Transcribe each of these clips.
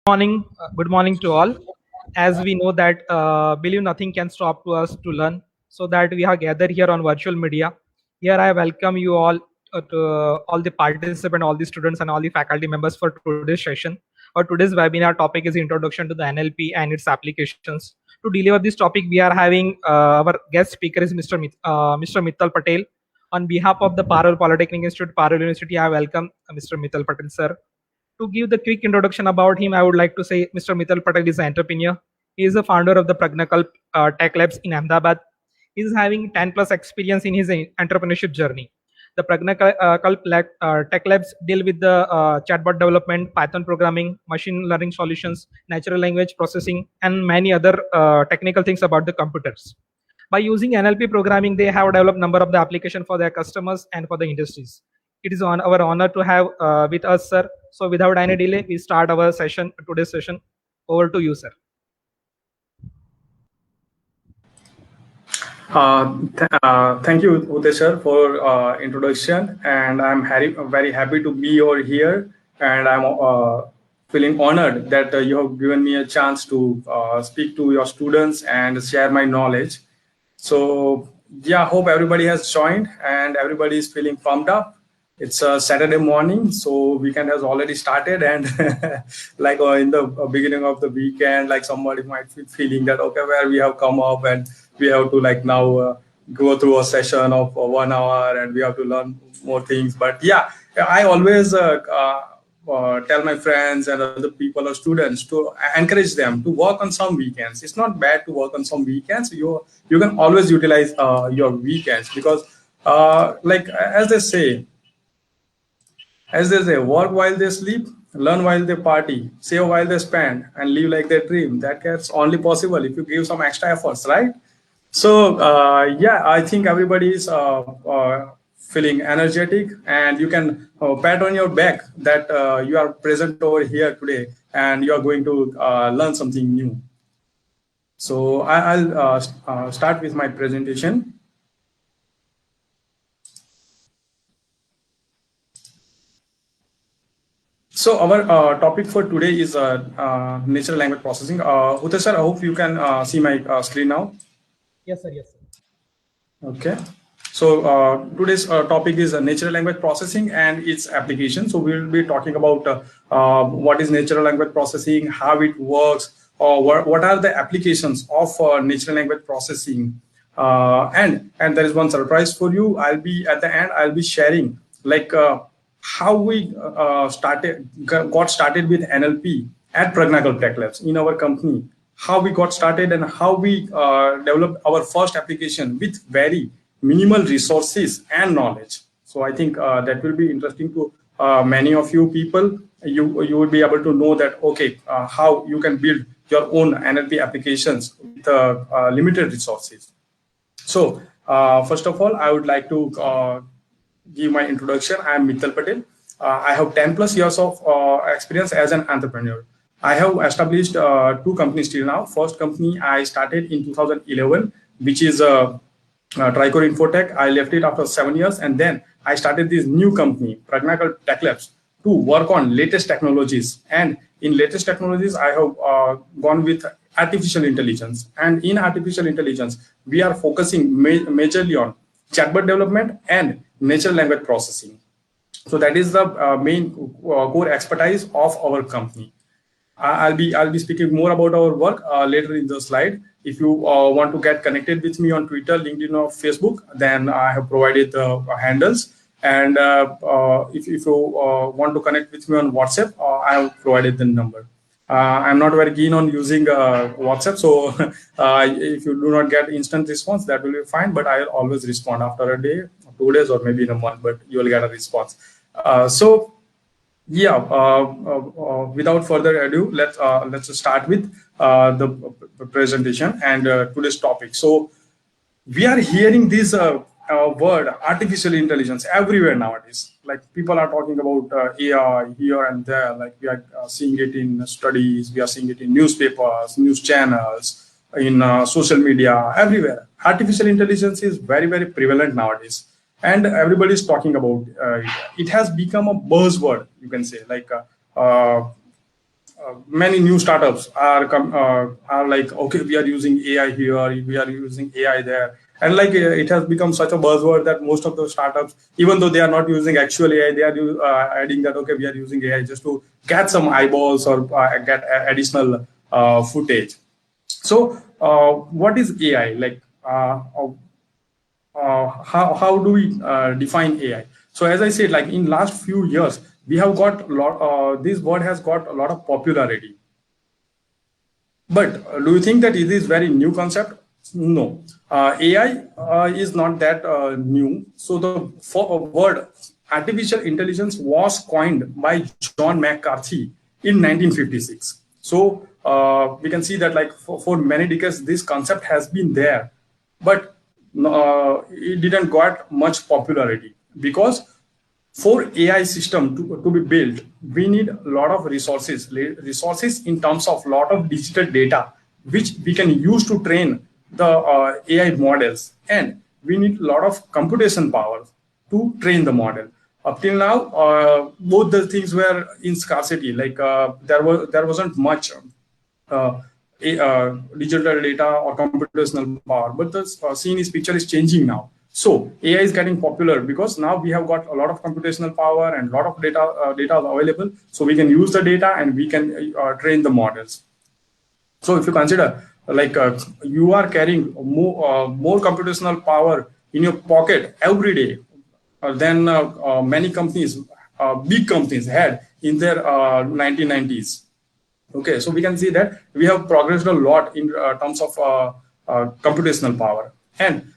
Good morning to all. As we know that believe nothing can stop to us to learn, so that we are gathered here on virtual media. Here I welcome you all to all the participants, all the students, and all the faculty members for today's session. Or today's webinar topic is Introduction to the NLP and its applications. To deliver this topic, we are having our guest speaker is Mr. Mittal Patel. On behalf of the Parul Polytechnic Institute, Parul University, I welcome Mr. Mittal Patel, sir. To give the quick introduction about him, I would like to say Mr. Mittal Patel is an entrepreneur. He is the founder of the Pragnakalp Tech Labs in Ahmedabad. He is having 10 plus experience in his entrepreneurship journey. The Tech Labs deal with the chatbot development, Python programming, machine learning solutions, natural language processing, and many other technical things about the computers. By using NLP programming, they have developed number of the application for their customers and for the industries. It is our honor to have with us, sir. So without any delay, we start our session, today's session. Over to you, sir. Thank you, Uteshar, for introduction, and I'm very happy to be over here, and I'm feeling honored that you have given me a chance to speak to your students and share my knowledge. So yeah, hope everybody has joined and everybody is feeling pumped up. It's a Saturday morning, so weekend has already started, and like in the beginning of the weekend, like somebody might be feeling that okay, where we have come up and we have to like now go through a session of 1 hour and we have to learn more things. But yeah, I always tell my friends and other people or students to encourage them to work on some weekends. It's not bad to work on some weekends. You can always utilize your weekends because like as they say, work while they sleep, learn while they party, save while they spend, and live like they dream. That gets only possible if you give some extra efforts, right? So yeah, I think everybody is feeling energetic, and you can pat on your back that you are present over here today, and you are going to learn something new. So I'll start with my presentation. So our topic for today is natural language processing. Utesh sir, I hope you can see my screen now. Yes, sir. Yes, sir. Okay. So today's topic is natural language processing and its application. So we'll be talking about what is natural language processing, how it works, or what are the applications of natural language processing. And there is one surprise for you. I'll be at the end. I'll be sharing like how we got started with NLP at Pragnakalp Tech Labs in our company, how we got started and how we developed our first application with very minimal resources and knowledge. So I think that will be interesting to many of you people. You will be able to know that, okay, how you can build your own NLP applications with limited resources. So first of all, I would like to give my introduction. I am Mittal Patel. I have 10 plus years of experience as an entrepreneur. I have established two companies till now. First company I started in 2011, which is Tricor Infotech. I left it after 7 years, and then I started this new company, Pragnakalp Tech Labs, to work on latest technologies. And in latest technologies, I have gone with artificial intelligence. And in artificial intelligence, we are focusing majorly on chatbot development and natural language processing. So that is the main core expertise of our company. I'll be speaking more about our work later in the slide. If you want to get connected with me on Twitter, LinkedIn, or Facebook, then I have provided the handles. And if you want to connect with me on WhatsApp, I have provided the number. I'm not very keen on using WhatsApp, so if you do not get instant response, that will be fine. But I'll always respond after a day, 2 days, or maybe in a month. But you will get a response. So yeah, without further ado, let's start with the presentation and today's topic. So we are hearing this word artificial intelligence everywhere nowadays. Like people are talking about AI here and there. Like we are seeing it in studies, we are seeing it in newspapers, news channels, in social media, everywhere. Artificial intelligence is very, very prevalent nowadays, and everybody is talking about it. It has become a buzzword, you can say. Like many new startups are like, okay, we are using AI here, we are using AI there, and like it has become such a buzzword that most of the startups, even though they are not using actual AI, they are adding that, okay, we are using AI just to get some eyeballs or get additional footage. So what is AI like? How do we define AI? So as I said, like in last few years, we have got a lot. This word has got a lot of popularity. But do you think that it is very new concept? No. AI is not that new. So the word artificial intelligence was coined by John McCarthy in 1956. So we can see that like for many decades, this concept has been there, but it didn't got much popularity because for AI system to be built, we need a lot of resources in terms of lot of digital data, which we can use to train the AI models. And we need a lot of computation power to train the model. Up till now, both the things were in scarcity. Like there wasn't much uh, digital data or computational power. But the scene is picture is changing now. So AI is getting popular because now we have got a lot of computational power and a lot of data available. So we can use the data and we can train the models. So if you consider like you are carrying more computational power in your pocket every day than many companies, big companies had in their 1990s. Okay, so we can see that we have progressed a lot in terms of computational power. And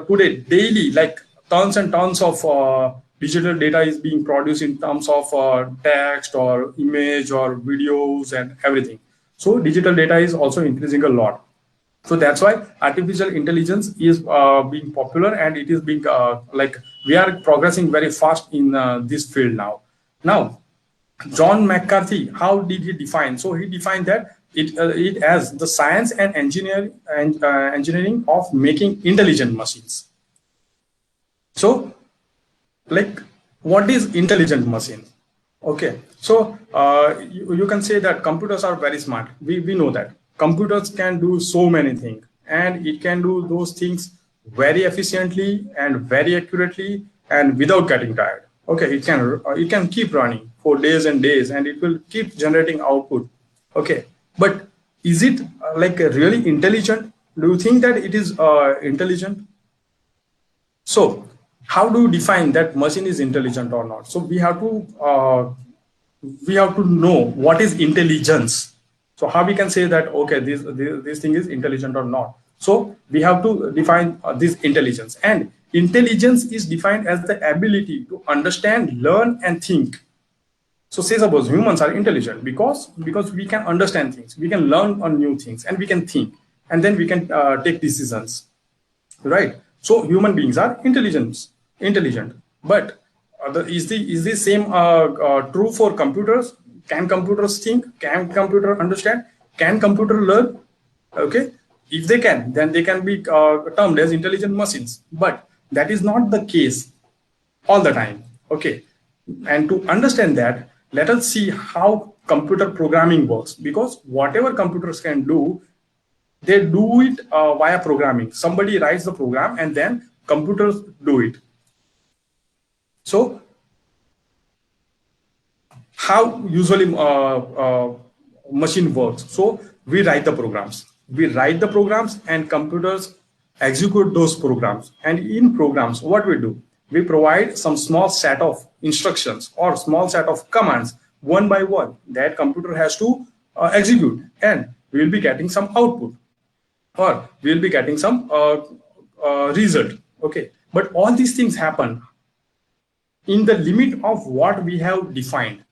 today, daily, like tons and tons of digital data is being produced in terms of text or image or videos and everything. So digital data is also increasing a lot. So that's why artificial intelligence is being popular, and it is being like we are progressing very fast in this field now. Now, John McCarthy, how did he define? So he defined that it as the science and engineering of making intelligent machines. So, like, what is intelligent machine? Okay, so you can say that computers are very smart. We know that computers can do so many things, and it can do those things very efficiently and very accurately and without getting tired. Okay, it can keep running for days and days, and it will keep generating output. Okay, but is it like really intelligent? Do you think that it is intelligent? So, how do you define that machine is intelligent or not? So we have to know what is intelligence. So how we can say that okay, this thing is intelligent or not? So we have to define this intelligence, and intelligence is defined as the ability to understand, learn, and think. So say suppose humans are intelligent because we can understand things, we can learn on new things, and we can think, and then we can take decisions, right? So human beings are intelligent, but is the same true for computers? Can computers think? Can computer understand? Can computer learn? Okay, if they can, then they can be termed as intelligent machines, but that is not the case all the time. Okay, and to understand that, let us see how computer programming works, because whatever computers can do, they do it via programming. Somebody writes the program and then computers do it. So how usually machine works? So we write the programs and computers execute those programs. And in programs, what we do, we provide some small set of instructions or small set of commands one by one that computer has to execute, and we will be getting some output, or we will be getting some result. Okay, but all these things happen in the limit of what we have defined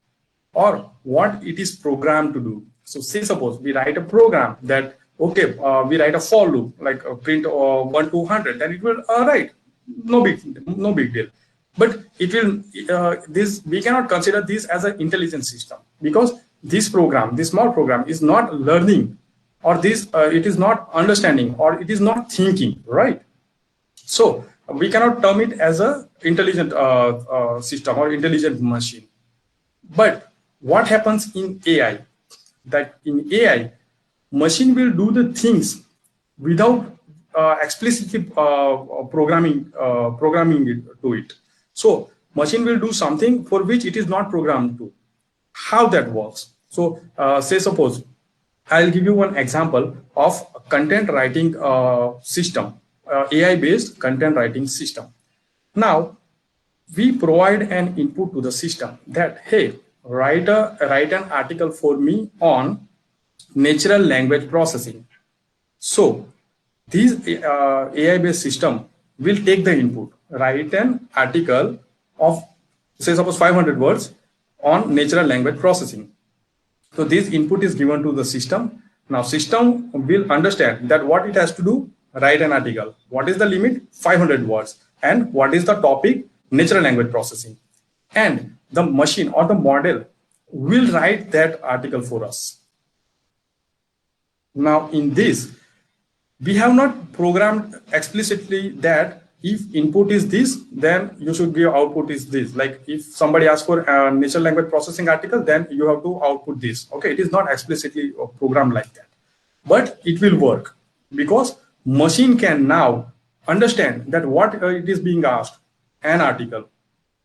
or what it is programmed to do. So say suppose we write a program that okay, we write a for loop like print 1 to 100, then it will write, no big deal. But it will this we cannot consider this as an intelligent system, because this small program is not learning, or this it is not understanding, or it is not thinking, right? So we cannot term it as a intelligent system or intelligent machine. But what happens in AI? that in AI, machine will do the things without explicitly programming it to it. So machine will do something for which it is not programmed to. How that works? So say suppose I'll give you one example of a content writing system, AI based content writing system. Now we provide an input to the system that, hey, write an article for me on natural language processing. So this AI-based system will take the input, write an article of, say, suppose 500 words on natural language processing. So this input is given to the system. Now system will understand that what it has to do, write an article. What is the limit? 500 words. And what is the topic? Natural language processing. And the machine or the model will write that article for us. Now in this, we have not programmed explicitly that if input is this, then you should give output is this. Like if somebody asks for a natural language processing article, then you have to output this. Okay, it is not explicitly programmed like that, but it will work because machine can now understand that what it is being asked, an article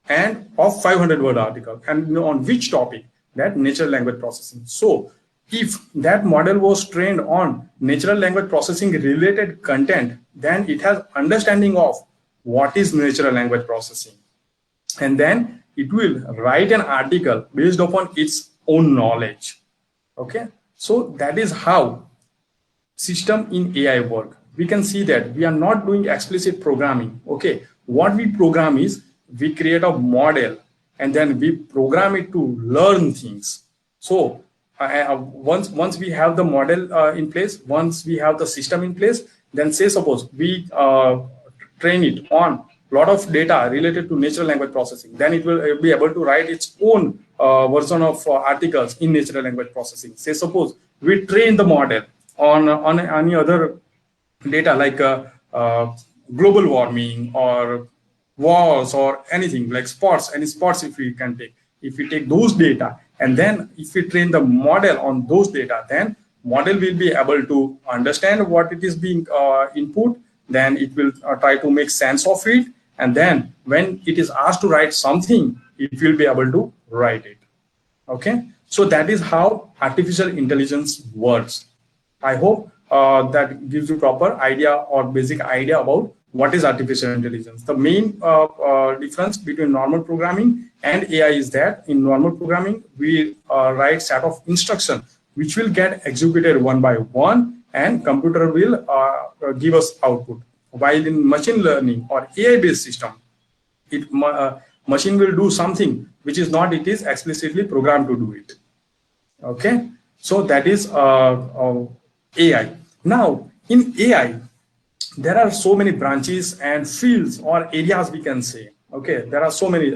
and of 500 word article, and on which topic, that natural language processing. So if that model was trained on natural language processing related content, then it has understanding of what is natural language processing. And then it will write an article based upon its own knowledge. Okay. So that is how system in AI work. We can see that we are not doing explicit programming. Okay. What we program is we create a model and then we program it to learn things. So once we have the model in place, once we have the system in place, then say suppose we train it on a lot of data related to natural language processing, then it will be able to write its own version of articles in natural language processing. Say suppose we train the model on any other data like global warming or wars or anything like sports, any sports if we can take. If we take those data and then if we train the model on those data, then model will be able to understand what it is being input, then it will try to make sense of it, and then when it is asked to write something, it will be able to write it. Okay, so that is how artificial intelligence works. I hope that gives you proper idea or basic idea about what is artificial intelligence. The main difference between normal programming and AI is that in normal programming, we write set of instructions which will get executed one by one and computer will give us output. While in machine learning or AI-based system, machine will do something which is not, it is explicitly programmed to do it. Okay, so that is AI. Now in AI, there are so many branches and fields or areas we can say. Okay, there are so many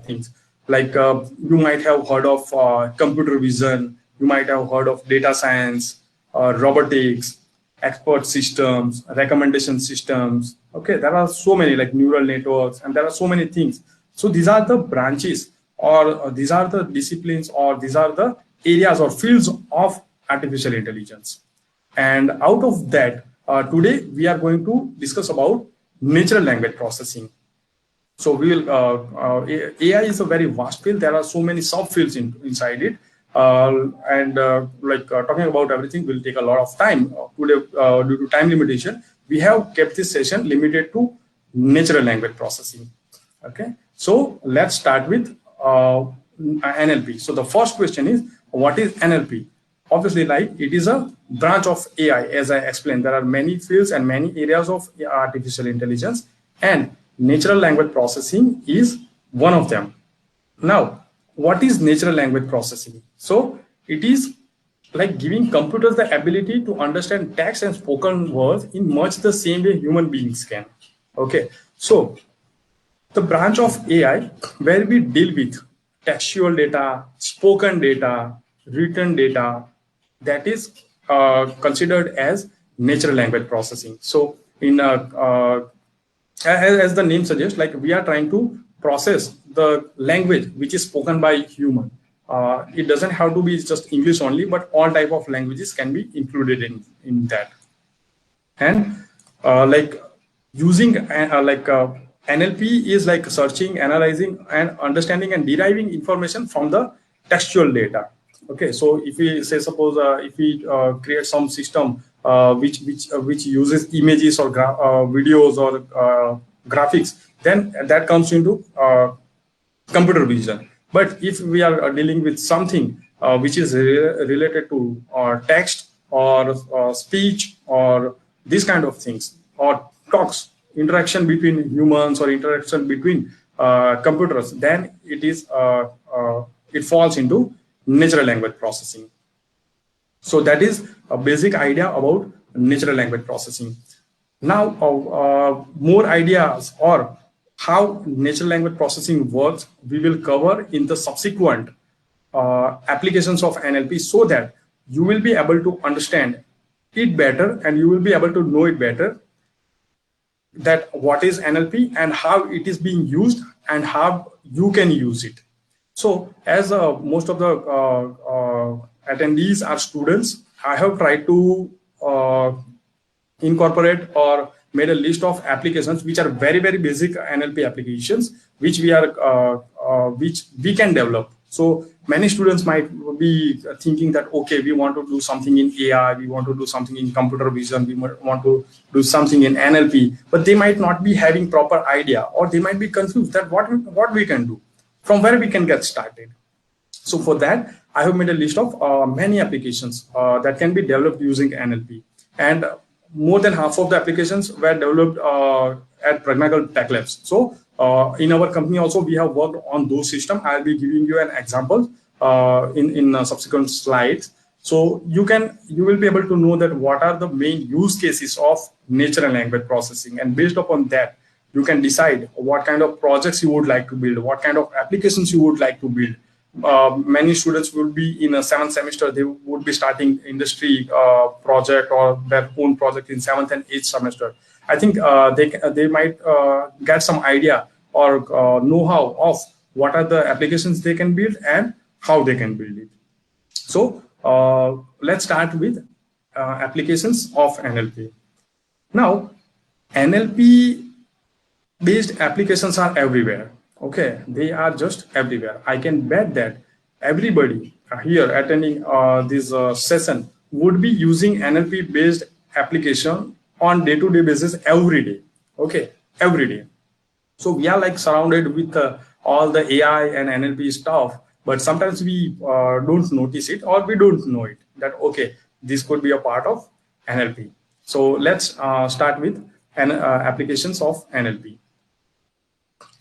things like you might have heard of computer vision, you might have heard of data science, robotics, expert systems, recommendation systems. Okay, there are so many like neural networks, and there are so many things. So these are the branches or these are the disciplines or these are the areas or fields of artificial intelligence. And out of that, today we are going to discuss about natural language processing. So we will AI is a very vast field. There are so many subfields inside it, and talking about everything will take a lot of time. Today, due to time limitation, we have kept this session limited to natural language processing. Okay, so let's start with NLP. So the first question is, what is NLP? Obviously, like it is a branch of AI. As I explained, there are many fields and many areas of artificial intelligence, and natural language processing is one of them. Now, what is natural language processing? So it is like giving computers the ability to understand text and spoken words in much the same way human beings can. Okay, so the branch of AI where we deal with textual data, spoken data, written data, that is considered as natural language processing. So in as the name suggests, like we are trying to process the language which is spoken by human. It doesn't have to be just English only, but all type of languages can be included in that. And like using NLP is like searching, analyzing, and understanding and deriving information from the textual data. Okay, so if we say, suppose if we create some system which uses images or videos or graphics, then that comes into computer vision. But if we are dealing with something which is related to text or speech or these kind of things, or talks, interaction between humans or interaction between computers, then it falls into natural language processing. So that is a basic idea about natural language processing. Now, more ideas or how natural language processing works, we will cover in the subsequent applications of NLP, so that you will be able to understand it better and you will be able to know it better, that what is NLP and how it is being used and how you can use it. So as most of the attendees are students, I have tried to incorporate or made a list of applications which are very, very basic NLP applications which we can develop. So many students might be thinking that, okay, we want to do something in AI, we want to do something in computer vision, we want to do something in NLP, but they might not be having proper idea, or they might be confused that what we can do, from where we can get started. So for that, I have made a list of many applications that can be developed using NLP. And more than half of the applications were developed at Pragnagal Tech Labs. So in our company also, we have worked on those systems. I'll be giving you an example in subsequent slides. So you will be able to know that what are the main use cases of natural language processing. And based upon that, you can decide what kind of projects you would like to build, what kind of applications you would like to build. Many students will be in a 7th semester, they would be starting industry project or their own project in 7th and 8th semester. I think they might get some idea or know-how of what are the applications they can build and how they can build it. So let's start with applications of NLP. Now, NLP based applications are everywhere. Okay, they are just everywhere. I can bet that everybody here attending this session would be using NLP based application on day-to-day basis every day. Okay, every day. So we are like surrounded with all the AI and NLP stuff, but sometimes we don't notice it, or we don't know it, that okay, this could be a part of NLP. So let's start with applications of NLP.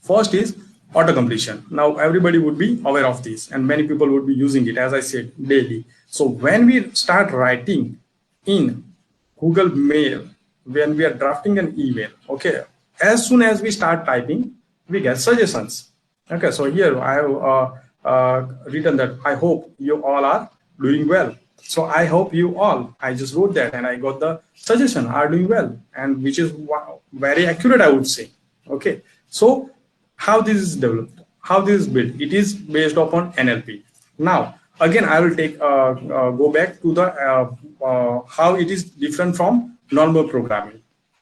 First is auto-completion. Now everybody would be aware of this, and many people would be using it, as I said, daily. So when we start writing in Google Mail, when we are drafting an email, okay, as soon as we start typing, we get suggestions. Okay, so here I have written that I hope you all are doing well. So I hope you all, I just wrote that and I got the suggestion, are doing well, and which is very accurate, I would say. Okay, so how this is developed, how this is built, it is based upon NLP. Now, again, I will go back to the how it is different from normal programming.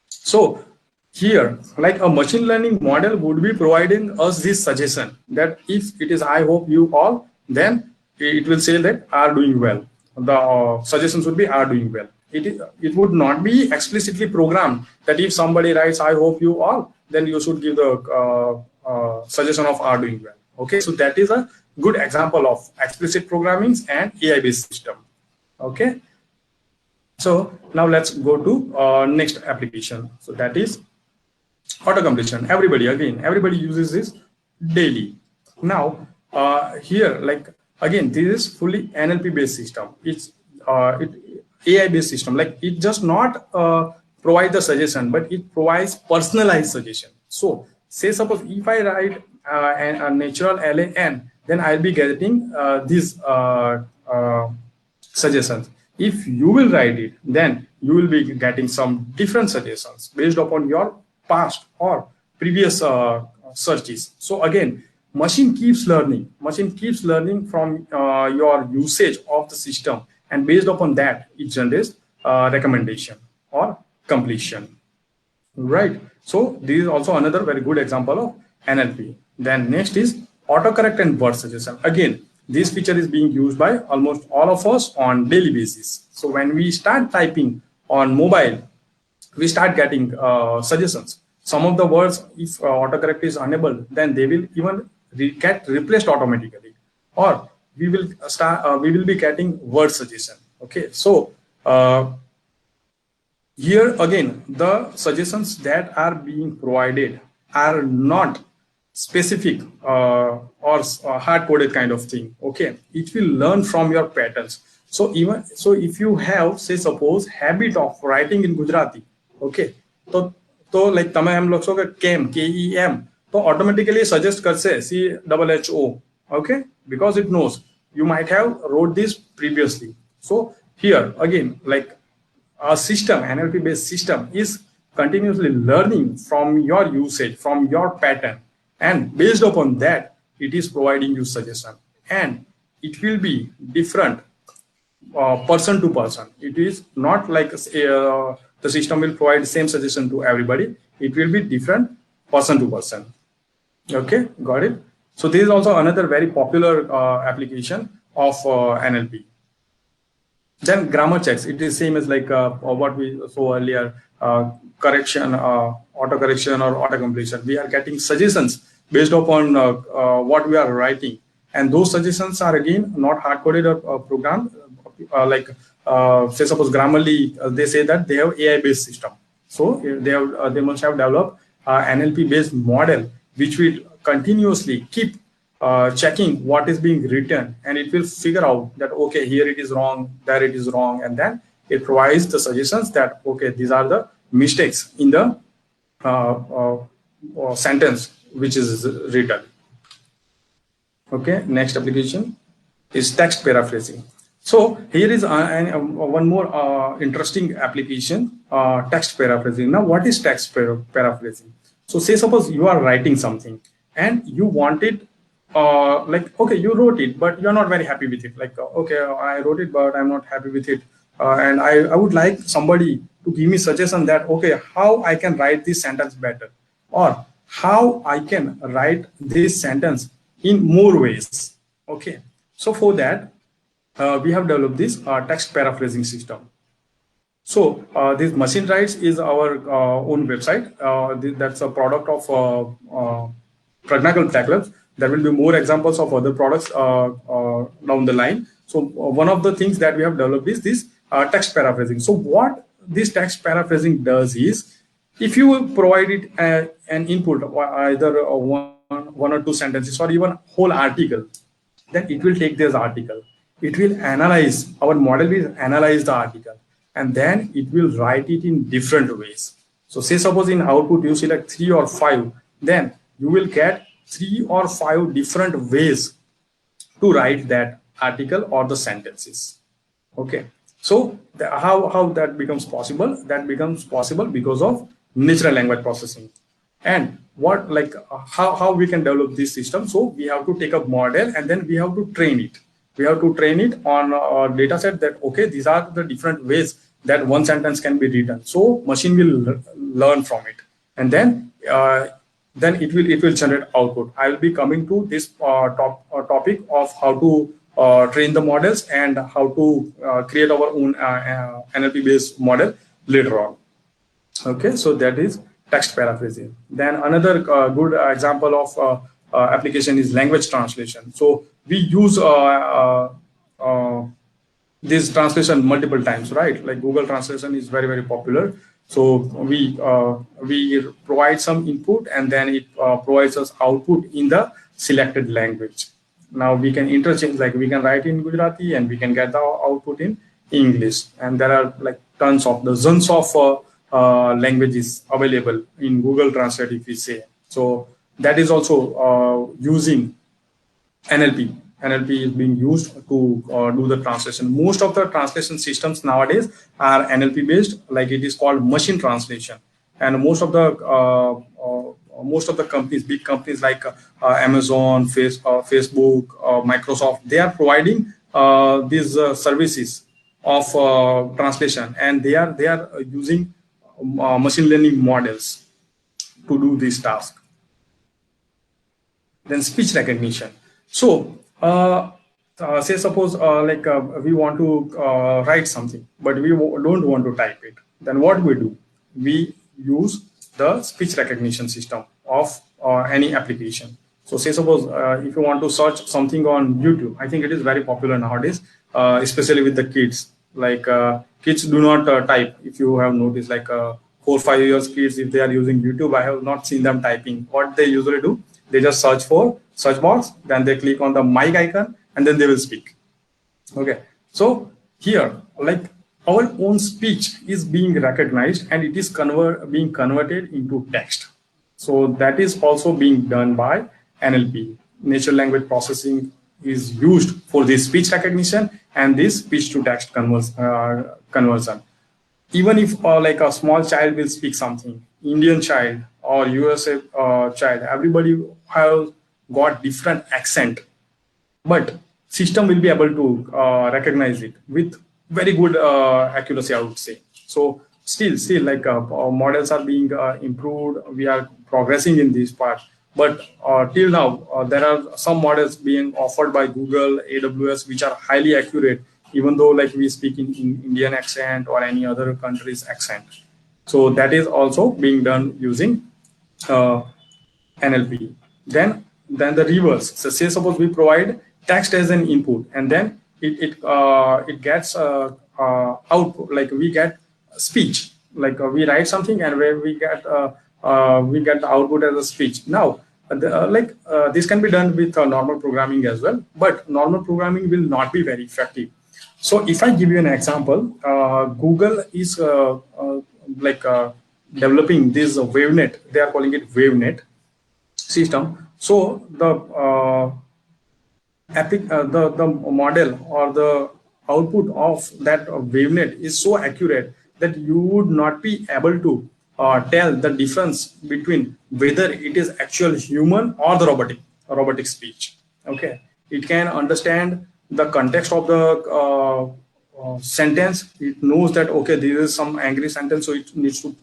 So here, like a machine learning model would be providing us this suggestion that if it is I hope you all, then it will say that are doing well. The suggestions would be are doing well. It would not be explicitly programmed that if somebody writes I hope you all, then you should give the suggestion of are doing well. Okay, so that is a good example of explicit programming and AI based system. Okay, so now let's go to next application. So that is auto completion. Everybody uses this daily. Now here, like again, this is fully NLP based system. It's AI based system. Like it just not provide the suggestion, but it provides personalized suggestion. So say suppose if I write a natural LAN, then I'll be getting these suggestions. If you will write it, then you will be getting some different suggestions based upon your past or previous searches. So again, machine keeps learning from your usage of the system, and based upon that it generates recommendation or completion, right? So this is also another very good example of NLP. Then next is autocorrect and word suggestion. Again, this feature is being used by almost all of us on daily basis. So when we start typing on mobile, we start getting suggestions. Some of the words, if autocorrect is enabled, then they will even get replaced automatically, or we will be getting word suggestion. Okay, so here again, the suggestions that are being provided are not specific or hard-coded kind of thing. Okay, it will learn from your patterns. So even so, if you have, say, suppose habit of writing in Gujarati, okay, तो like તમે એમ લખશો કે કેમ KEM, તો automatically suggest કરશે CHHO, okay, because it knows you might have wrote this previously. So here again, like a system, NLP based system is continuously learning from your usage, from your pattern, and based upon that it is providing you suggestion, and it will be different person to person. It is not like the system will provide the same suggestion to everybody. It will be different person to person. Okay, got it. So this is also another very popular application of NLP. Then grammar checks. It is same as like what we saw earlier, correction, auto-correction or auto-completion. We are getting suggestions based upon what we are writing. And those suggestions are again not hard-coded or programmed. Say suppose Grammarly, they say that they have AI-based system. So they must have developed NLP-based model, which will continuously keep checking what is being written, and it will figure out that okay, here it is wrong, there it is wrong, and then it provides the suggestions that okay, these are the mistakes in the sentence which is written. Okay, next application is text paraphrasing. So here is one more interesting application, text paraphrasing. Now, what is text paraphrasing? So say suppose you are writing something and you want it, like, okay, you wrote it, but you're not very happy with it. Like, okay, I wrote it, but I'm not happy with it. And I would like somebody to give me suggestion that, okay, how I can write this sentence better, or how I can write this sentence in more ways. Okay, so for that, we have developed this text paraphrasing system. So this Machine Writes is our own website. That's a product of Pragnacle Tech. There will be more examples of other products down the line. So one of the things that we have developed is this text paraphrasing. So what this text paraphrasing does is, if you provide it an input, either one or two sentences or even whole article, then it will take this article. It will analyze, our model will analyze the article, and then it will write it in different ways. So say suppose in output you select 3 or 5, then you will get 3 or 5 different ways to write that article or the sentences. Okay, so how that becomes possible? That becomes possible because of natural language processing. And what, like, how we can develop this system? So we have to take a model and then we have to train it. We have to train it on a data set that, okay, these are the different ways that one sentence can be written. So machine will learn from it, and then it will generate output. I will be coming to this topic of how to train the models and how to create our own NLP based model later on. Okay, so that is text paraphrasing. Then another good example of application is language translation. So we use this translation multiple times, right? Like Google Translation is very, very popular. So we provide some input and then it provides us output in the selected language. Now we can interchange, like we can write in Gujarati and we can get the output in English. And there are like dozens of languages available in Google Translate, if we say. So that is also using NLP. NLP is being used to do the translation. Most of the translation systems nowadays are NLP based, like it is called machine translation. And most of the most of the companies, big companies like Amazon, Facebook, Microsoft, they are providing these services of translation, and they are using machine learning models to do this task. Then speech recognition. So say suppose we want to write something, but we don't want to type it. Then what we do? We use the speech recognition system of any application. So say suppose if you want to search something on YouTube, I think it is very popular nowadays, especially with the kids. Like kids do not type. If you have noticed, like 4 5 years kids, if they are using YouTube, I have not seen them typing. What they usually do, they just search for search box, then they click on the mic icon, and then they will speak. Okay, so here, like, our own speech is being recognized, and it is being converted into text. So that is also being done by NLP. Natural language processing is used for this speech recognition and this speech to text conversion. Even if like a small child will speak something, Indian child or USA child, everybody has got different accent, but system will be able to recognize it with very good accuracy, I would say. So still like models are being improved. We are progressing in this part, but till now there are some models being offered by Google, AWS, which are highly accurate, even though like we speak in Indian accent or any other country's accent. So that is also being done using NLP. Then the reverse. So say suppose we provide text as an input, and then it gets output. Like we get speech. Like we write something, and where we get the output as a speech. Now, this can be done with normal programming as well, but normal programming will not be very effective. So if I give you an example, Google is developing this WaveNet. They are calling it WaveNet system. So the model or the output of that WaveNet is so accurate that you would not be able to tell the difference between whether it is actual human or the robotic speech. Okay, it can understand the context of the sentence. It knows that okay, this is some angry sentence, so it needs to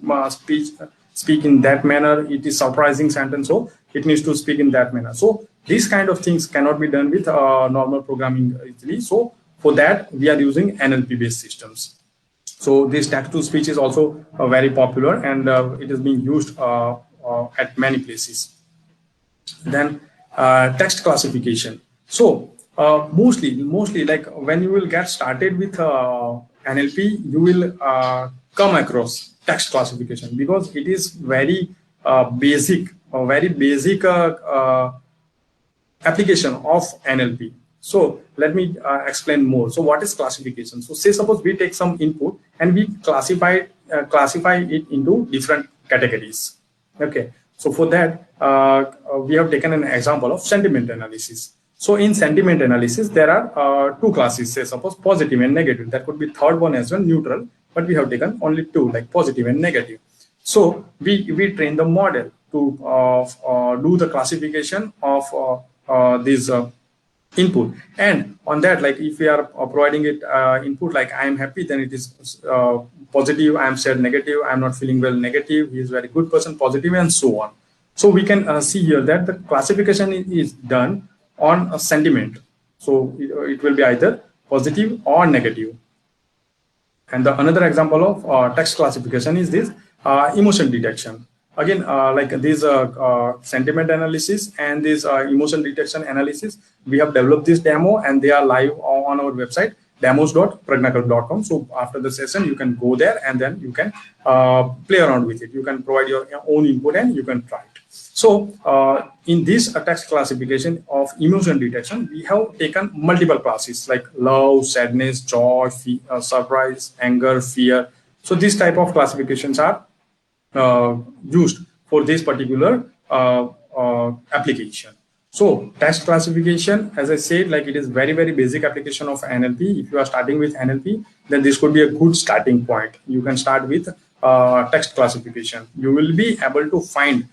speak in that manner. It is surprising sentence, so it needs to speak in that manner. So these kind of things cannot be done with normal programming easily. So for that, we are using NLP based systems. So this text to speech is also very popular, and it is being used at many places. Then text classification. So mostly like when you will get started with NLP, you will come across text classification, because it is very basic application of NLP. So let me explain more. So what is classification? So say suppose we take some input and we classify it into different categories. Okay. So for that, we have taken an example of sentiment analysis. So in sentiment analysis, there are two classes. Say suppose positive and negative. That could be third one as well, neutral. But we have taken only two, like positive and negative. So we train the model to do the classification of these input, and on that, like if we are providing it input like I am happy, then it is positive. I am sad, negative. I am not feeling well, negative. He is very good person, positive, and so on. So we can see here that the classification is done on a sentiment. So it will be either positive or negative. And another example of text classification is this emotion detection. Again, like this sentiment analysis and this emotion detection analysis, we have developed this demo, and they are live on our website, demos.pragnacal.com. So after the session, you can go there and then you can play around with it. You can provide your own input and you can try it. So in this text classification of emotion detection, we have taken multiple classes like love, sadness, joy, surprise, anger, fear. So these type of classifications are used for this particular application. So text classification, as I said, like it is very basic application of NLP. If you are starting with NLP, then this could be a good starting point. You can start with text classification. You will be able to find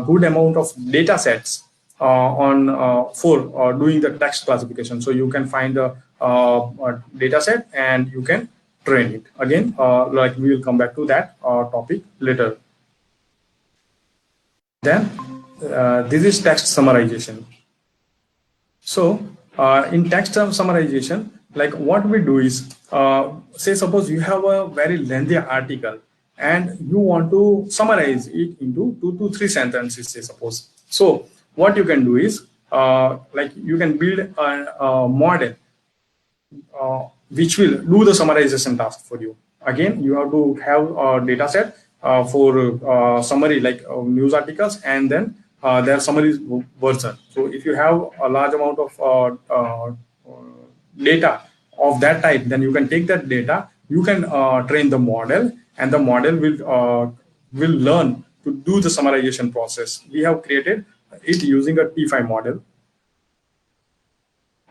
good amount of data sets on for doing the text classification. So you can find the data set and you can train it. Again, like we will come back to that topic later. Then this is text summarization. So in text summarization, like what we do is, say suppose you have a very lengthy article and you want to summarize it into 2 to 3 sentences, say suppose. So what you can do is, like you can build a model which will do the summarization task for you. Again, you have to have a data set for summary, like news articles, and then their summary version. So if you have a large amount of data of that type, then you can take that data, you can train the model, and the model will learn to do the summarization process. We have created it using a T5 model.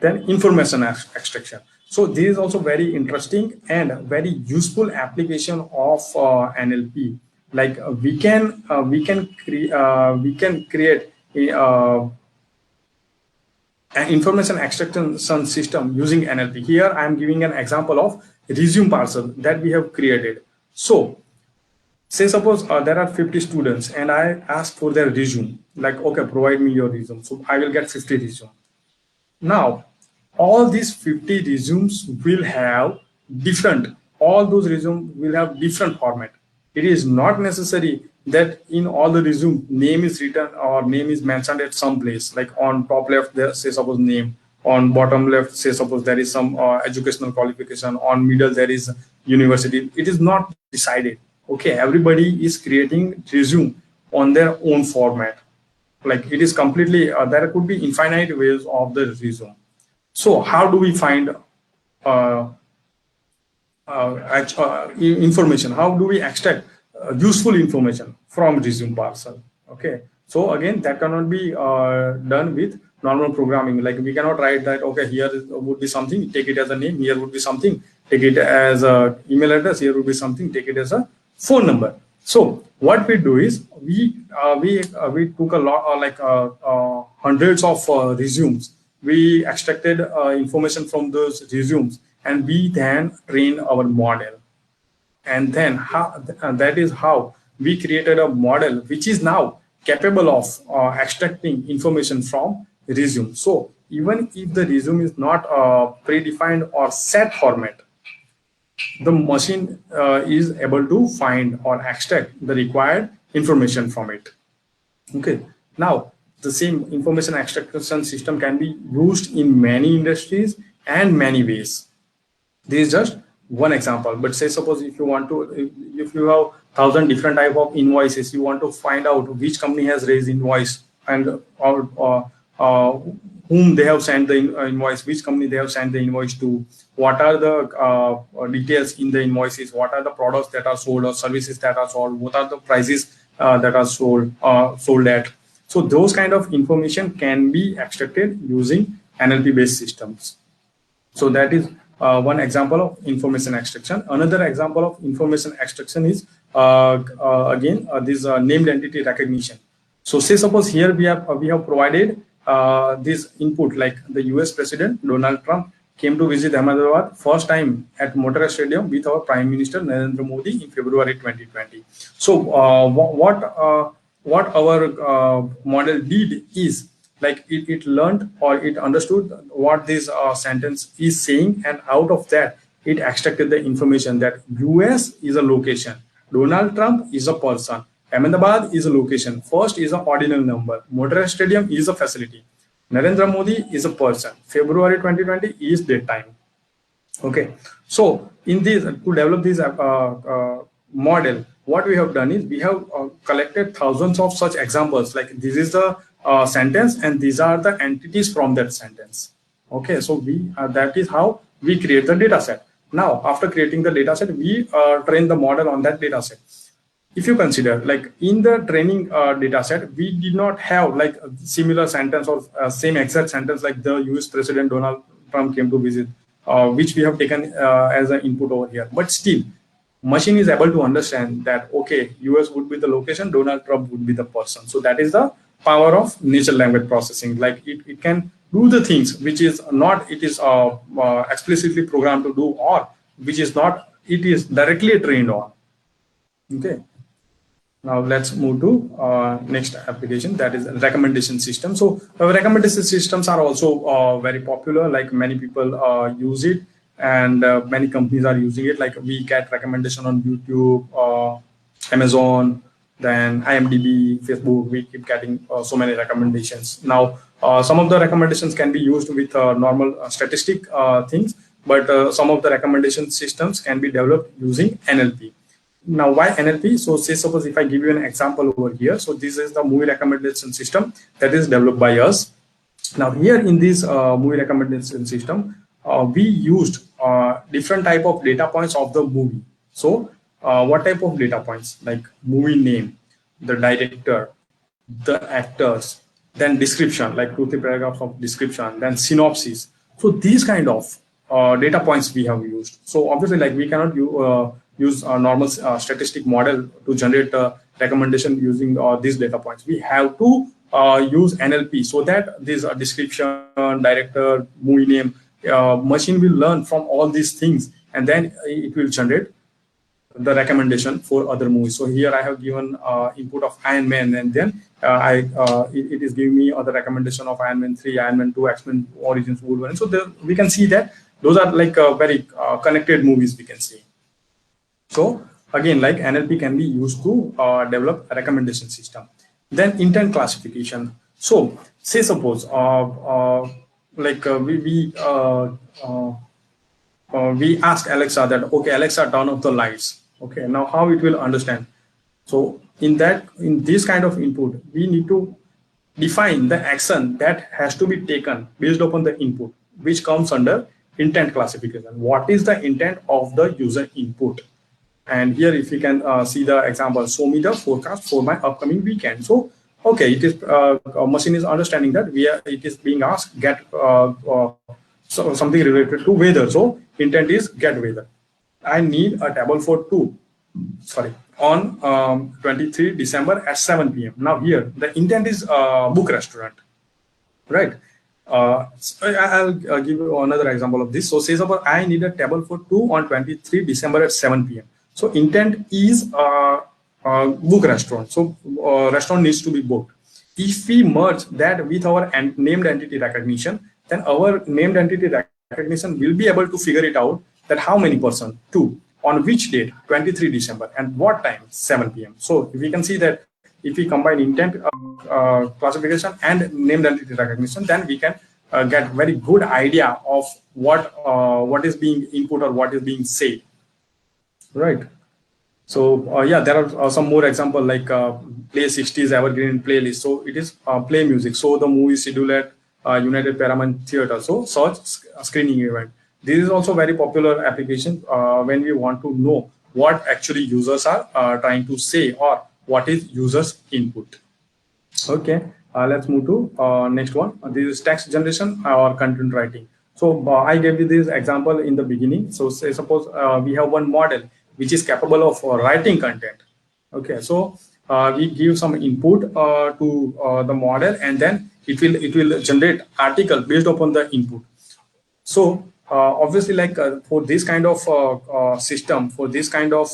Then information extraction. So this is also very interesting and very useful application of NLP. Like we can create an information extraction system using NLP. Here I am giving an example of resume parcel that we have created. So say suppose there are 50 students and I ask for their resume, like, okay, provide me your resume. So I will get 50 resume. Now, all these 50 resumes will have all those resumes will have different format. It is not necessary that in all the resume name is written or name is mentioned at some place, like on top left there say suppose name, on bottom left say suppose there is some educational qualification, on middle there is university. It is not decided. Okay, everybody is creating resume on their own format. Like it is completely there could be infinite ways of the resume. So how do we find information? How do we extract useful information from resume parcel? Okay, so again that cannot be done with normal programming. Like we cannot write that, okay, here would be something, take it as a name, here would be something, take it as a email address, here would be something, take it as a phone number. So what we do is we took a lot like hundreds of resumes. We extracted information from those resumes and we then train our model. And then that is how we created a model which is now capable of extracting information from resume. So even if the resume is not predefined or set format, the machine is able to find or extract the required information from it. Okay, now the same information extraction system can be used in many industries and many ways. This is just one example, but say suppose if you want to, if you have 1,000 different type of invoices, you want to find out which company has raised invoice and whom they have sent the invoice, which company they have sent the invoice to, what are the details in the invoices, what are the products that are sold or services that are sold, what are the prices that are sold at. So those kind of information can be extracted using NLP based systems. So that is one example of information extraction. Another example of information extraction is again this named entity recognition. So say suppose here we have provided this input, like the US President Donald Trump came to visit Ahmedabad first time at Mottara Stadium with our Prime Minister Narendra Modi in February 2020. So what our model did is, like it learned or it understood what this sentence is saying, and out of that it extracted the information that US is a location, Donald Trump is a person, Ahmedabad is a location, first is an ordinal number, Mottara Stadium is a facility, Narendra Modi is a person, February 2020 is date time. Okay, so in this, to develop this model, what we have done is we have collected thousands of such examples, like this is the sentence and these are the entities from that sentence. Okay, so we that is how we create the data set. Now after creating the data set, we train the model on that data set. If you consider, like in the training data set, we did not have like a similar sentence or same exact sentence like the US President Donald Trump came to visit, which we have taken as an input over here. But still, machine is able to understand that, okay, US would be the location, Donald Trump would be the person. So that is the power of natural language processing. Like it can do the things which is not, it is explicitly programmed to do, or which is not, it is directly trained on. Okay. Now let's move to next application, that is recommendation system. So recommendation systems are also very popular. Like many people use it, and many companies are using it. Like we get recommendation on YouTube, Amazon, then IMDb, Facebook. We keep getting so many recommendations. Now some of the recommendations can be used with normal statistic things, but some of the recommendation systems can be developed using NLP. Now, why NLP? So say suppose if I give you an example over here. So this is the movie recommendation system that is developed by us. Now here in this movie recommendation system, we used different type of data points of the movie. So what type of data points? Like movie name, the director, the actors, then description, like 2-3 paragraphs of description, then synopsis. So these kind of data points we have used. So obviously, like we cannot use a normal statistic model to generate a recommendation using these data points. We have to use NLP, so that this description, director, movie name, machine will learn from all these things, and then it will generate the recommendation for other movies. So here I have given input of Iron Man, and then it is giving me other recommendation of Iron Man 3, Iron Man 2, X-Men Origins Wolverine. So there, we can see that those are like very connected movies, we can see. So again, like NLP can be used to develop a recommendation system. Then intent classification. So say suppose we ask Alexa that, okay, Alexa, turn off the lights. Okay, now how it will understand? So in this kind of input, we need to define the action that has to be taken based upon the input, which comes under intent classification. What is the intent of the user input? And here, if you can see the example, show me the forecast for my upcoming weekend. So, okay, it is machine is understanding that it is being asked get something related to weather. So intent is get weather. I need a table for on 23 December at 7 p.m. Now here the intent is book restaurant, right? I'll give you another example of this. So say suppose I need a table for 2 on 23 December at 7 p.m. So intent is book restaurant. So restaurant needs to be booked. If we merge that with our named entity recognition, then our named entity recognition will be able to figure it out that how many person, 2, on which date, 23 December, and what time, 7 p.m. So if we can see that if we combine intent classification and named entity recognition, then we can get very good idea of what is being input or what is being said, right? So yeah, there are some more example like play 60s evergreen playlist. So it is play music. So the movie schedule at United Paramount Theatre. So search screening event. This is also very popular application when we want to know what actually users are trying to say or what is users input. Okay, let's move to next one. This is text generation or content writing. So I gave you this example in the beginning. So say suppose we have one model which is capable of writing content. Okay, so we give some input to the model, and then it will generate article based upon the input. So obviously, like for this kind of system, for this kind of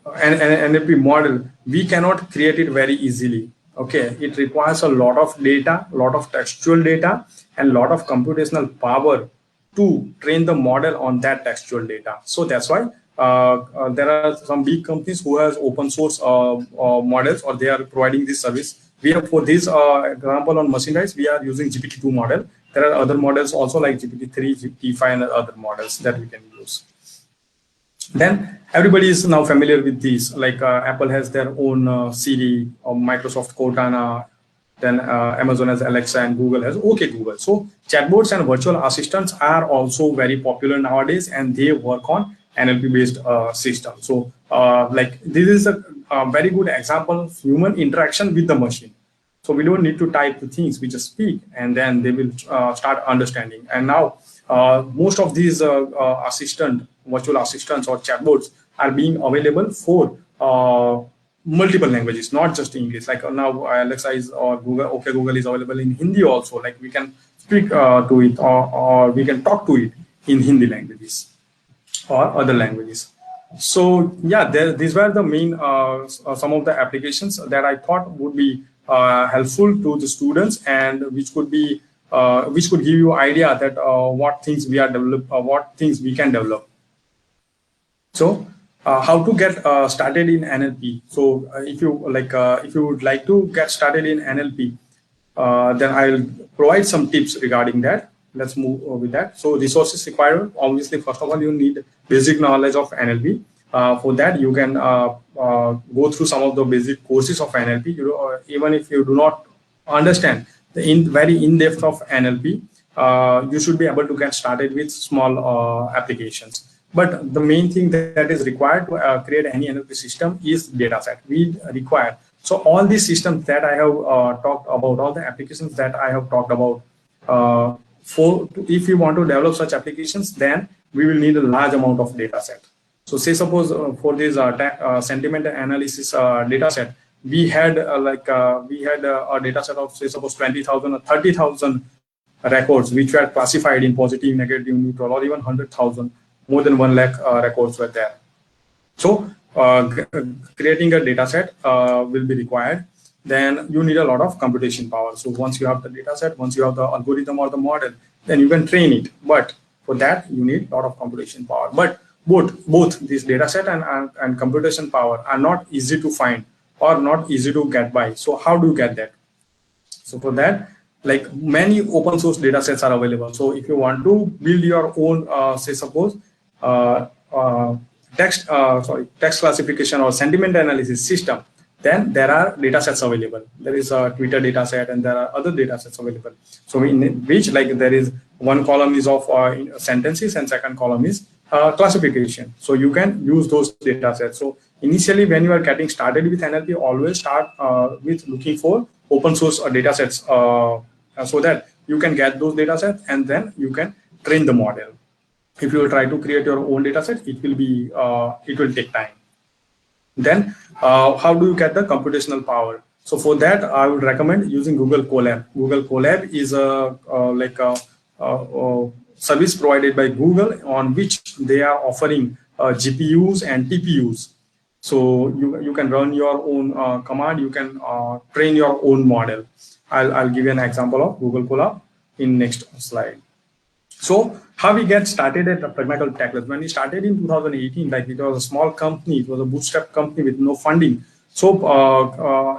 NLP model, we cannot create it very easily. Okay, it requires a lot of data, lot of textual data, and lot of computational power to train the model on that textual data. So that's why there are some big companies who has open source models, or they are providing this service. We have, for this example on machine rights, we are using GPT-2 model. There are other models also like GPT-3, GPT-5, and other models that we can use. Then everybody is now familiar with these. Like Apple has their own Siri, or Microsoft Cortana, then Amazon has Alexa, and Google has OK Google. So chatbots and virtual assistants are also very popular nowadays, and they work on NLP based system. So like this is a very good example of human interaction with the machine. So we don't need to type the things, we just speak, and then they will start understanding. And now most of these virtual assistants or chatbots are being available for multiple languages, not just English. Like now, Alexa is or Google, okay, Google is available in Hindi also. Like we can speak to it, or we can talk to it in Hindi languages or other languages. So yeah, these were the main some of the applications that I thought would be helpful to the students, and which could give you idea that what things we are what things we can develop. So how to get started in NLP. So if you would like to get started in NLP, then I'll provide some tips regarding that. Let's move with that. So resources required. Obviously, first of all, you need basic knowledge of NLP. For that, you can go through some of the basic courses of NLP. Even if you do not understand the very in-depth of NLP, you should be able to get started with small applications. But the main thing that is required to create any NLP system is data set. We require. So all these systems that I have talked about, all the applications that I have talked about, if you want to develop such applications, then we will need a large amount of data set. So say suppose for this sentiment analysis data set, we had a data set of say suppose 20,000 or 30,000 records which were classified in positive, negative, neutral, or even 100,000. More than 1 lakh records were there. So creating a data set will be required. Then you need a lot of computation power. So once you have the data set, once you have the algorithm or the model, then you can train it. But for that, you need a lot of computation power. But both this data set and computation power are not easy to find or not easy to get by. So how do you get that? So for that, like many open source data sets are available. So if you want to build your own, say suppose text classification or sentiment analysis system, then there are data sets available. There is a Twitter data set and there are other data sets available. So in which like there is one column is of sentences and second column is classification. So you can use those data sets. So initially when you are getting started with NLP, always start with looking for open source data sets so that you can get those data sets and then you can train the model. If you try to create your own data set, it will take time. Then how do you get the computational power? So for that, I would recommend using Google Colab. Google Colab is a service provided by Google on which they are offering GPUs and TPUs. So you can run your own command. You can train your own model. I'll give you an example of Google Colab in next slide. So how we get started at Pragmatical Tech Labs? When we started in 2018, like it was a small company, it was a bootstrap company with no funding. So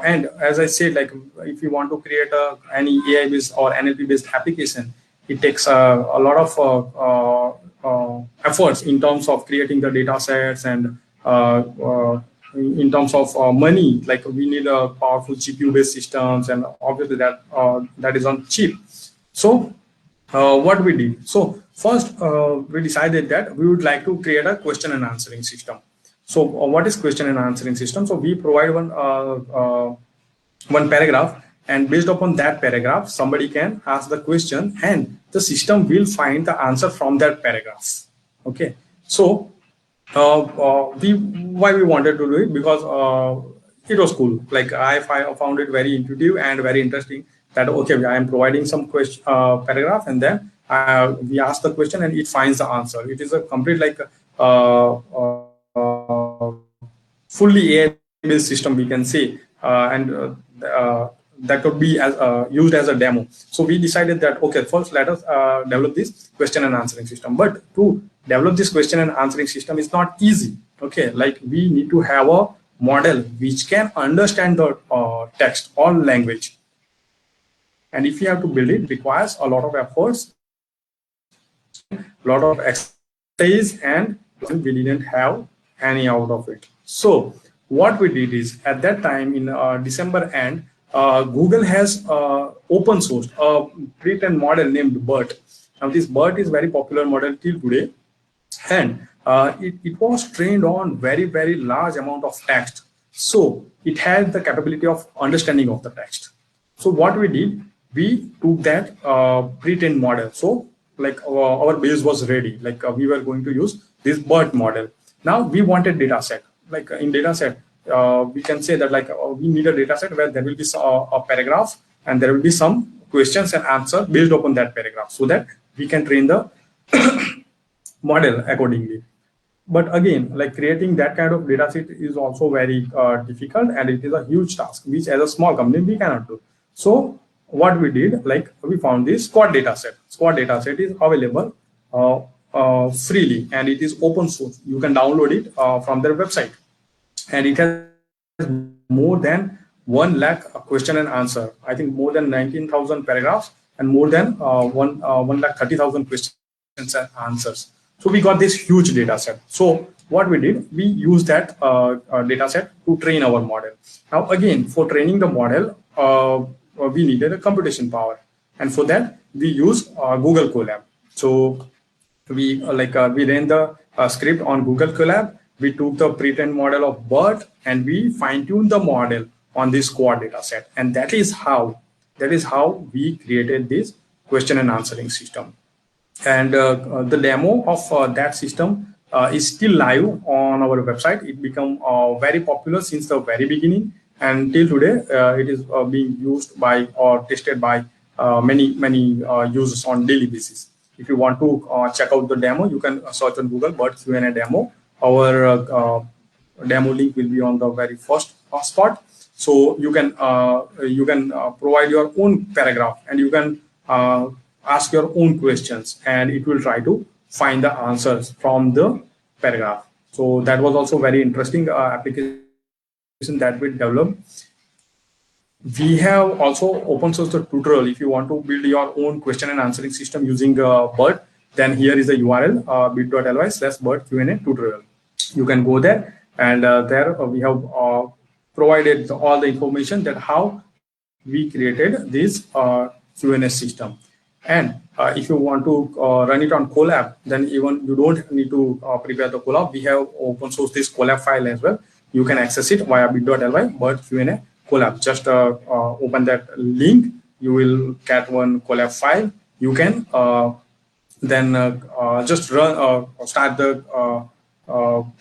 and as I said, like if you want to create any AI-based or NLP-based application, it takes a lot of efforts in terms of creating the data sets and in terms of money. Like we need a powerful GPU-based systems, and obviously that is on cheap. So what we did. So first, we decided that we would like to create a question and answering system. So what is question and answering system? So we provide one paragraph, and based upon that paragraph, somebody can ask the question, and the system will find the answer from that paragraph. Okay. So why we wanted to do it? Because it was cool. Like I found it very intuitive and very interesting. That okay, I am providing some question paragraph, and then we ask the question and it finds the answer. It is a complete like fully AI-based system, we can say, and that could be used as a demo. So we decided that okay, first let us develop this question and answering system. But to develop this question and answering system is not easy. Okay, like we need to have a model which can understand the text or language. And if you have to build it, requires a lot of efforts, a lot of expertise, and we didn't have any out of it. So what we did is at that time in December end, Google has open sourced a pre-trained model named BERT. Now this BERT is very popular model till today, and it was trained on very, very large amount of text. So it had the capability of understanding of the text. So what we did, we took that pre-trained model. So our base was ready. We were going to use this BERT model. Now we wanted data set. In data set, we can say that we need a data set where there will be a paragraph and there will be some questions and answer based upon that paragraph, so that we can train the model accordingly. But again, creating that kind of data set is also very difficult, and it is a huge task which as a small company we cannot do. So what we did, we found this squad data set. Squad data set is available freely, and it is open source. You can download it from their website, and it has more than 1 lakh question and answer. I think more than 19,000 paragraphs and more than 1,30,000 questions and answers. So we got this huge data set. So what we did, we used that data set to train our model. Now again, for training the model, we needed a computation power, and for that we use Google Colab. So we ran the script on Google Colab. We took the pre-trained model of BERT and we fine-tuned the model on this squad data set, and that is how we created this question and answering system. And the demo of that system is still live on our website. It became very popular since the very beginning, and till today it is being used by or tested by many users on daily basis. If you want to check out the demo, you can search on Google BERT Q&A demo. Our demo link will be on the very first spot. So you can provide your own paragraph, and you can ask your own questions, and it will try to find the answers from the paragraph. So that was also very interesting application that we developed. We have also open sourced the tutorial. If you want to build your own question and answering system using BERT, then here is the URL, bit.ly/BERT Q&A tutorial. You can go there, and there we have provided all the information that how we created this Q&A system. And if you want to run it on Colab, then even you don't need to prepare the Colab. We have open source this Colab file as well. You can access it via bit.ly BERT Q&A Colab. Just open that link. You will get one Colab file. You can then just start the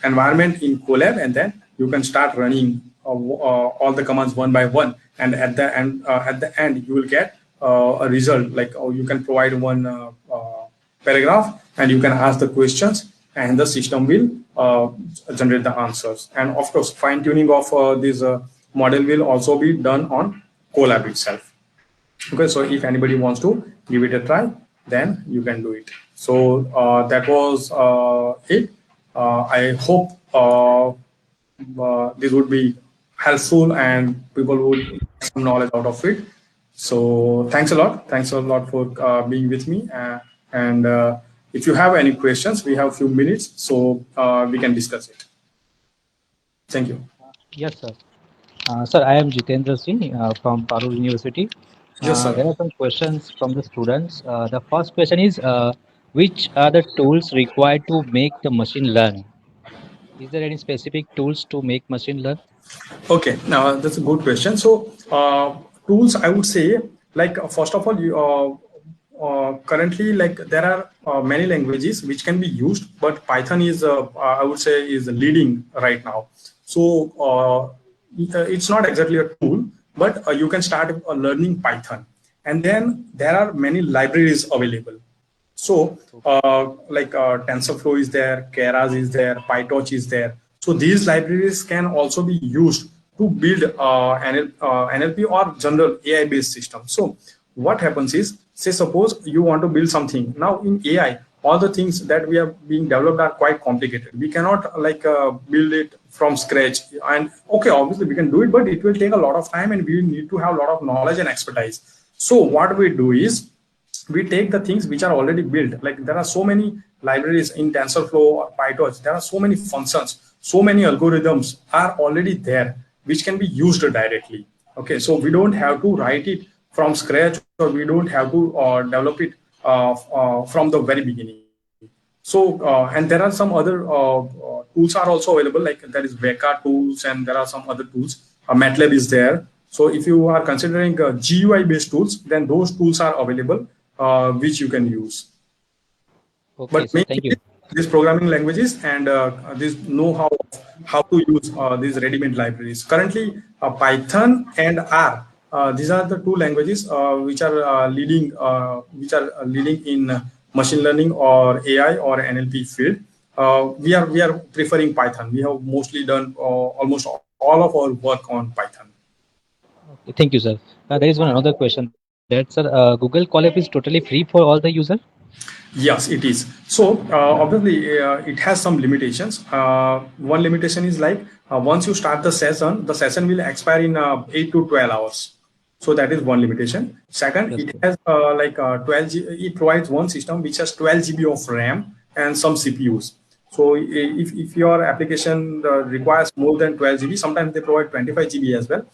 environment in Colab, and then you can start running all the commands one by one. And at the end, you will get a result. You can provide one paragraph, and you can ask the questions, and the system will generate the answers. And of course, fine tuning of this model will also be done on Colab itself. Okay, so if anybody wants to give it a try, then you can do it. So that was it. I hope this would be helpful and people would get some knowledge out of it. So thanks a lot for being with me, and if you have any questions, we have a few minutes, so we can discuss it. Thank you. Yes, sir. Sir, I am Jitendra Singh from Parul University. Yes, sir. There are some questions from the students. The first question is, which are the tools required to make the machine learn? Is there any specific tools to make machine learn? Okay, now that's a good question. So tools, I would say, first of all, currently there are many languages which can be used, but Python is I would say is leading right now. So it's not exactly a tool, but you can start learning Python, and then there are many libraries available. So TensorFlow is there, Keras is there, PyTorch is there. So these libraries can also be used to build NLP or general AI-based system. So what happens is, say suppose you want to build something. Now in AI, all the things that we are being developed are quite complicated. We cannot build it from scratch. And okay, obviously we can do it, but it will take a lot of time, and we need to have a lot of knowledge and expertise. So what we do is, we take the things which are already built. There are so many libraries in TensorFlow or PyTorch. There are so many functions, so many algorithms are already there, which can be used directly. Okay, so we don't have to write it from scratch, or we don't have to develop it from the very beginning. So, and there are some other tools are also available, there is Veka tools, and there are some other tools. MATLAB is there. So if you are considering GUI based tools, then those tools are available, which you can use. Okay, But sir. mainly Thank you. these programming languages and this know-how of how to use these ready-made libraries. Currently, Python and R. These are the two languages which are leading in machine learning or AI or NLP field. We are preferring Python. We have mostly done almost all of our work on Python. Okay, thank you, sir. There is one another question that, sir, Google Colab is totally free for all the user. Yes, it is. So obviously, it has some limitations. One limitation is like once you start the session will expire in 8 to 12 hours. So that is one limitation. Second, Yes, it sir. has 12 G, it provides one system which has 12 GB of RAM and some CPUs. So if your application requires more than 12 GB, sometimes they provide 25 GB as well.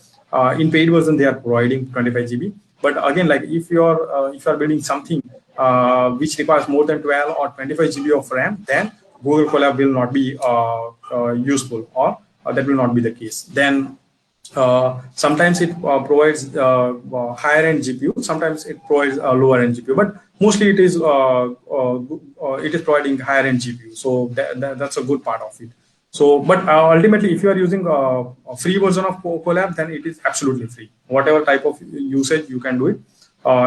In paid version, they are providing 25 GB. But again, like if you are building something which requires more than 12 or 25 GB of RAM, then Google Colab will not be useful, or that will not be the case. Then sometimes it provides higher end GPU, sometimes it provides a lower end GPU, but mostly it is providing higher end GPU. So that's a good part of it. So, but ultimately, if you are using a free version of Colab, then it is absolutely free. Whatever type of usage you can do it,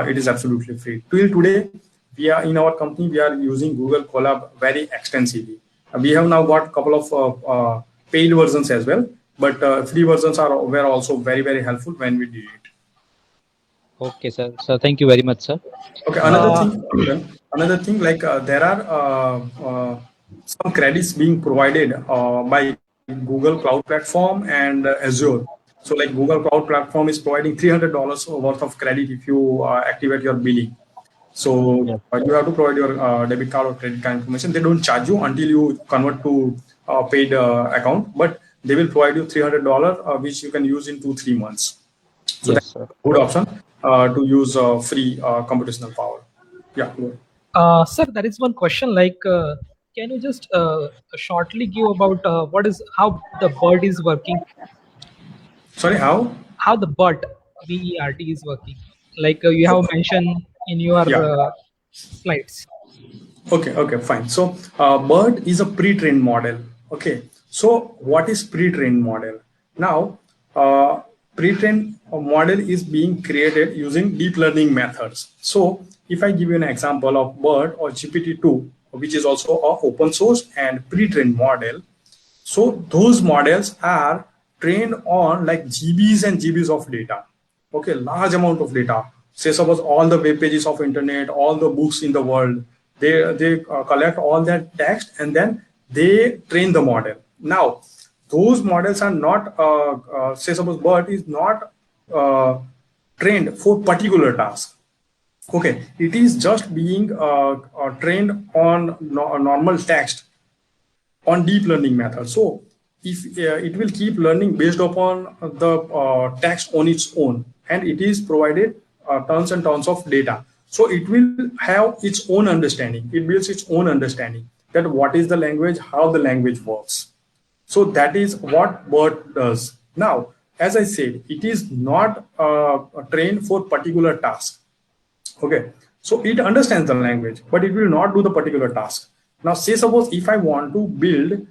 it is absolutely free. Till today, we are in our company, we are using Google Colab very extensively. We have now got a couple of paid versions as well, but free versions are were also very helpful when we did it. Okay, sir. So thank you very much, sir. Okay, Uh, another thing, like there are some credits being provided by Google Cloud Platform and Azure. So like Google Cloud Platform is providing $300 worth of credit if you activate your billing. So Yes. you have to provide your debit card or credit card information. They don't charge you until you convert to paid account, but they will provide you $300, which you can use in 2 3 months. So Yes, that's sir. a good option to use free computational power. Yeah. Go ahead. Sir, there is one question. Like, can you just shortly give about what is how the BERT is working? Sorry, how? How the BERT is working? Like you So, have mentioned in your yeah. slides. Okay, fine. So, BERT is a pre-trained model. Okay. So, what is pre-trained model? Now, pre-trained model is being created using deep learning methods. So, if I give you an example of BERT or GPT-2, which is also a open source and pre-trained model, so those models are trained on like GBs and GBs of data. Okay, large amount of data. Say suppose all the web pages of internet, all the books in the world, they collect all that text and then they train the model. Now, those models are not say suppose BERT is not uh, trained for particular task. Okay, it is just being trained on normal text on deep learning method. So if it will keep learning based upon the text on its own, and it is provided tons and tons of data. So it will have its own understanding. It builds its own understanding that what is the language, how the language works. So that is what BERT does. Now, as I said, it is not trained for particular task. Okay, so it understands the language, but it will not do the particular task. Now, say suppose if I want to build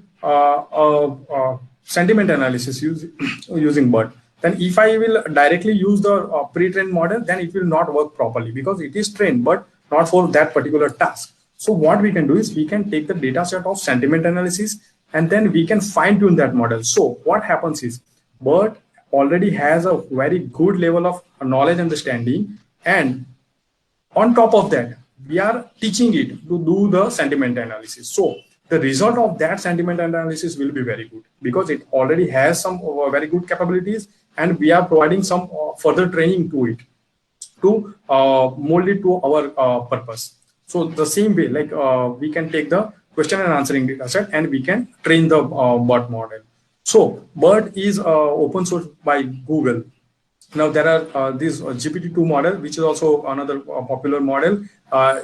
sentiment analysis using BERT, then if I will directly use the pre-trained model, then it will not work properly because it is trained, but not for that particular task. So what we can do is we can take the data set of sentiment analysis and then we can fine tune that model. So what happens is BERT already has a very good level of knowledge understanding, and on top of that, we are teaching it to do the sentiment analysis. So the result of that sentiment analysis will be very good because it already has some very good capabilities, and we are providing some further training to it to mold it to our purpose. So the same way, like we can take the question and answering data set and we can train the BERT model. So BERT is open source by Google. Now there are this GPT-2 model, which is also another popular model.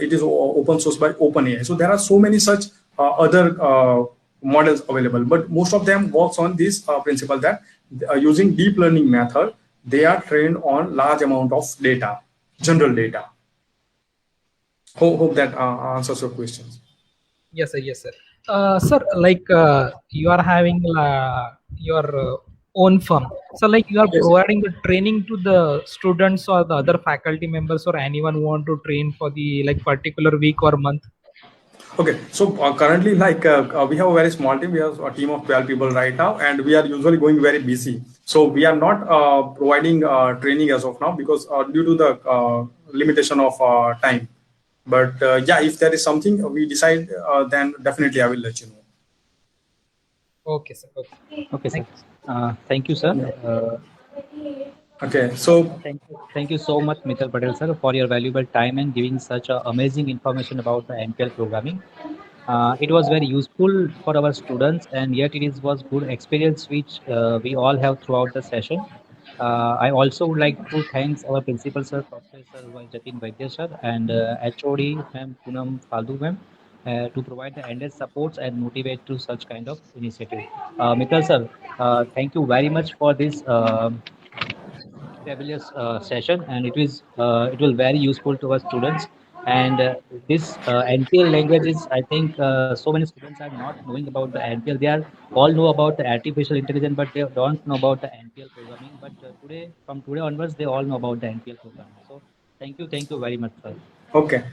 It is open source by OpenAI. So there are so many such other models available, but most of them works on this principle that using deep learning method, they are trained on large amount of data, general data. Hope that answers your questions. Yes, sir. Yes, sir. Sir, like you are having your own firm. So, like you are Yes. providing the training to the students or the other faculty members or anyone who want to train for the like particular week or month. Okay, so currently, we have a very small team. We have a team of 12 people right now, and we are usually going very busy. So we are not providing training as of now because due to the limitation of time. But yeah, if there is something we decide, then definitely I will let you know. Okay, sir. Okay. Okay, sir. Thank you, sir. Thank you, sir. Okay, so Thank you so much, Mithal Patel, sir, for your valuable time and giving such amazing information about the NPL programming. It was very useful for our students, and yet it is was good experience which we all have throughout the session. I also would like to thank our principal sir, Professor Jatin Vaidya sir, and HOD ma'am Poonam Faldu ma'am to provide the endless supports and motivate to such kind of initiative. Mithal sir, thank you very much for this. Fabulous session, and it will very useful to our students. And this NPL language is, I think, so many students are not knowing about the NPL. They are all know about the artificial intelligence, but they don't know about the NPL programming. But from today onwards, they all know about the NPL programming. So thank you very much, sir. okay,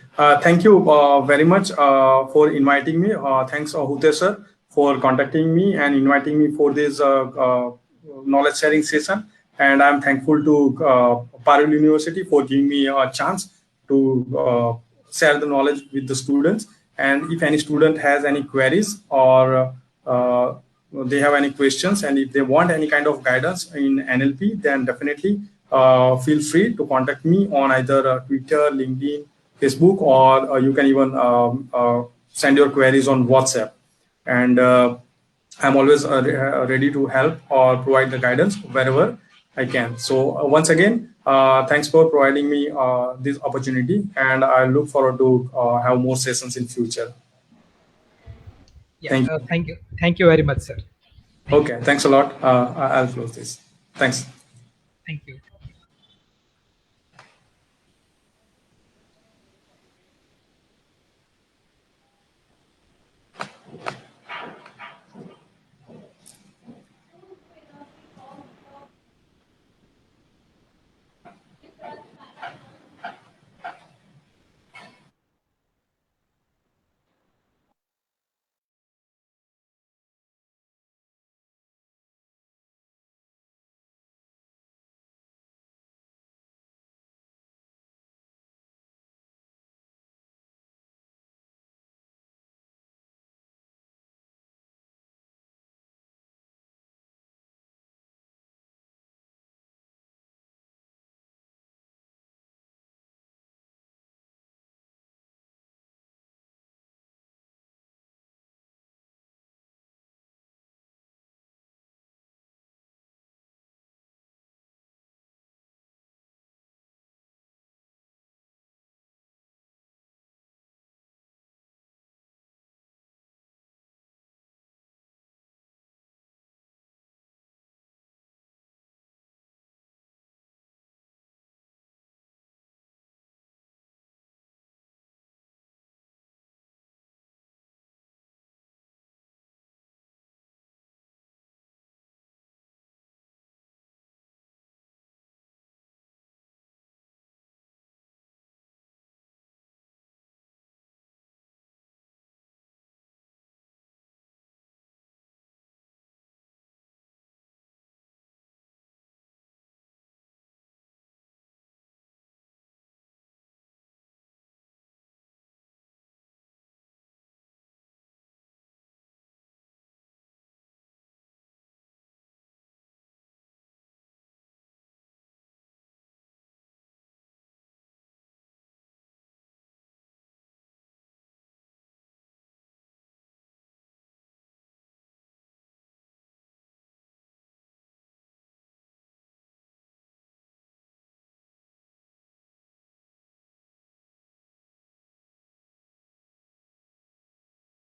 thank you very much for inviting me. Thanks, Hute sir, for contacting me and inviting me for this knowledge sharing session. And I'm thankful to Parallel University for giving me a chance to share the knowledge with the students. And if any student has any queries or they have any questions, and if they want any kind of guidance in NLP, then definitely feel free to contact me on either Twitter, LinkedIn, Facebook, or you can even send your queries on WhatsApp. And I'm always ready to help or provide the guidance wherever I can. So once again, thanks for providing me this opportunity, and I look forward to have more sessions in future. Yeah. Thank you. Thank you. Thank you very much, sir. Thank you. Okay, thanks a lot. I'll close this. Thanks. Thank you.